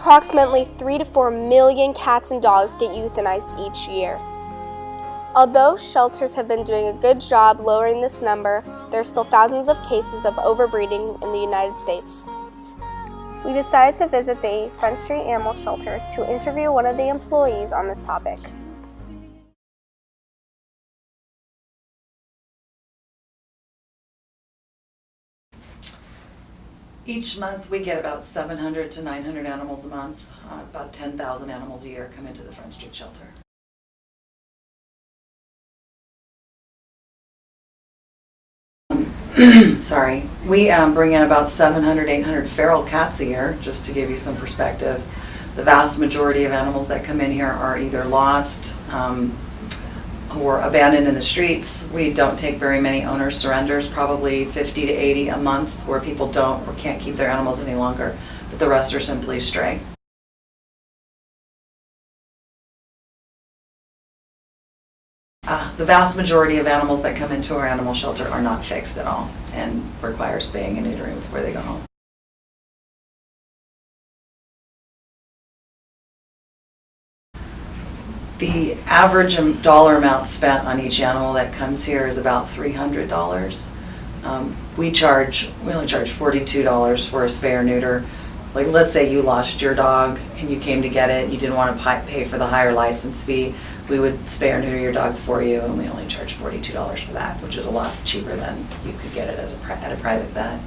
Approximately 3 to 4 million cats and dogs get euthanized each year. Although shelters have been doing a good job lowering this number, there are still thousands of cases of overbreeding in the United States. We decided to visit the Front Street Animal Shelter to interview one of the employees on this topic. Each month we get about 700 to 900 animals a month. About 10,000 animals a year come into the Front Street Shelter. Sorry. We bring in about 700, 800 feral cats a year, just to give you some perspective. The vast majority of animals that come in here are either lost or abandoned in the streets. We don't take very many owner surrenders, probably 50 to 80 a month, where people don't or can't keep their animals any longer, but the rest are simply stray. The vast majority of animals that come into our animal shelter are not fixed at all and require spaying and neutering before they go home. The average dollar amount spent on each animal that comes here is about $300. We only charge $42 for a spay or neuter. Like, let's say you lost your dog and you came to get it and you didn't want to pay for the higher license fee. We would spay or neuter your dog for you, and we only charge $42 for that, which is a lot cheaper than you could get it at a private vet.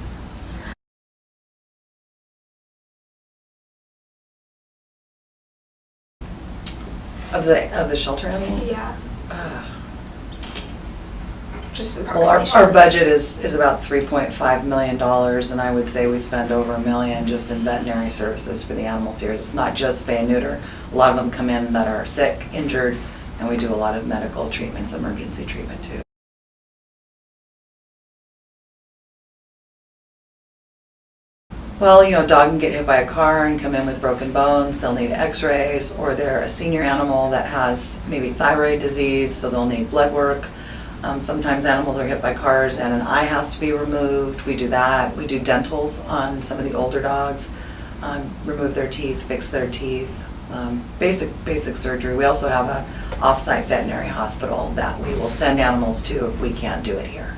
Of the shelter animals? Yeah. Just an Well, our budget is about $3.5 million, and I would say we spend over $1 million just in veterinary services for the animals here. It's not just spay and neuter. A lot of them come in that are sick, injured, and we do a lot of medical treatments, emergency treatment too. Well, a dog can get hit by a car and come in with broken bones. They'll need x-rays, or they're a senior animal that has maybe thyroid disease, so they'll need blood work. Sometimes animals are hit by cars and an eye has to be removed. We do that. We do dentals on some of the older dogs, remove their teeth, fix their teeth, basic surgery. We also have an off-site veterinary hospital that we will send animals to if we can't do it here.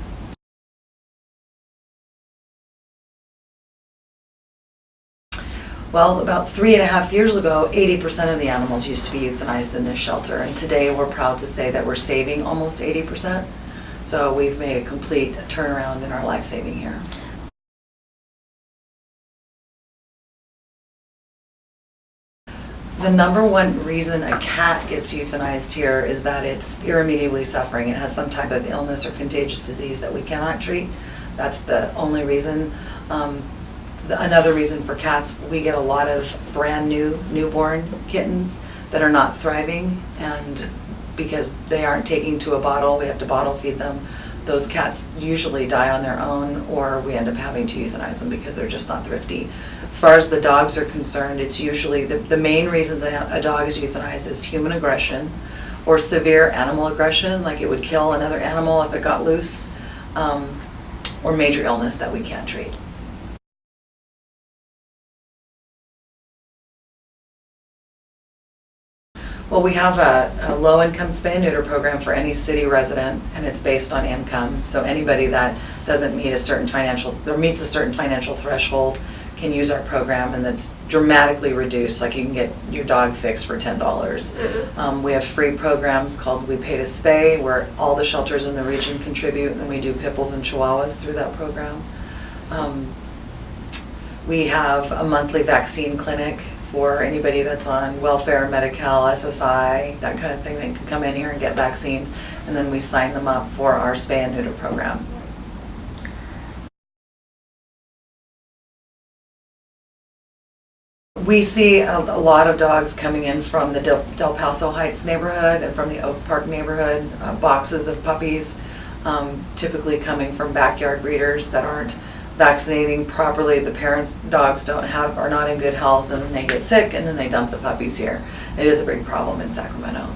Well, about 3.5 years ago, 80% of the animals used to be euthanized in this shelter, and today we're proud to say that we're saving almost 80%. So we've made a complete turnaround in our life saving here. The number one reason a cat gets euthanized here is that it's irremediably suffering. It has some type of illness or contagious disease that we cannot treat. That's the only reason. Another reason for cats, we get a lot of brand new newborn kittens that are not thriving, and because they aren't taking to a bottle, we have to bottle feed them. Those cats usually die on their own, or we end up having to euthanize them because they're just not thrifty. As far as the dogs are concerned, it's usually the main reasons a dog is euthanized is human aggression or severe animal aggression, like it would kill another animal if it got loose, or major illness that we can't treat. Well, we have a low-income spay and neuter program for any city resident, and it's based on income. So anybody that doesn't meet meets a certain financial threshold can use our program, and that's dramatically reduced. Like, you can get your dog fixed for $10. Mm-hmm. We have free programs called We Pay to Spay, where all the shelters in the region contribute, and we do Pipples and Chihuahuas through that program. We have a monthly vaccine clinic for anybody that's on welfare, Medi-Cal, SSI, that kind of thing. They can come in here and get vaccines, and then we sign them up for our spay and neuter program. We see a lot of dogs coming in from the Del Paso Heights neighborhood and from the Oak Park neighborhood, boxes of puppies, typically coming from backyard breeders that aren't vaccinating properly. The parents' dogs are not in good health, and then they get sick, and then they dump the puppies here. It is a big problem in Sacramento.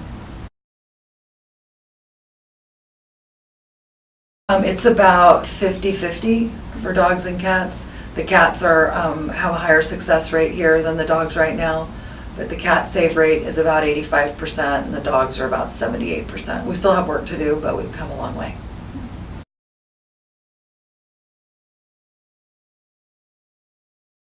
It's about 50-50 for dogs and cats. The cats are, have a higher success rate here than the dogs right now, but the cat save rate is about 85% and the dogs are about 78%. We still have work to do, but we've come a long way.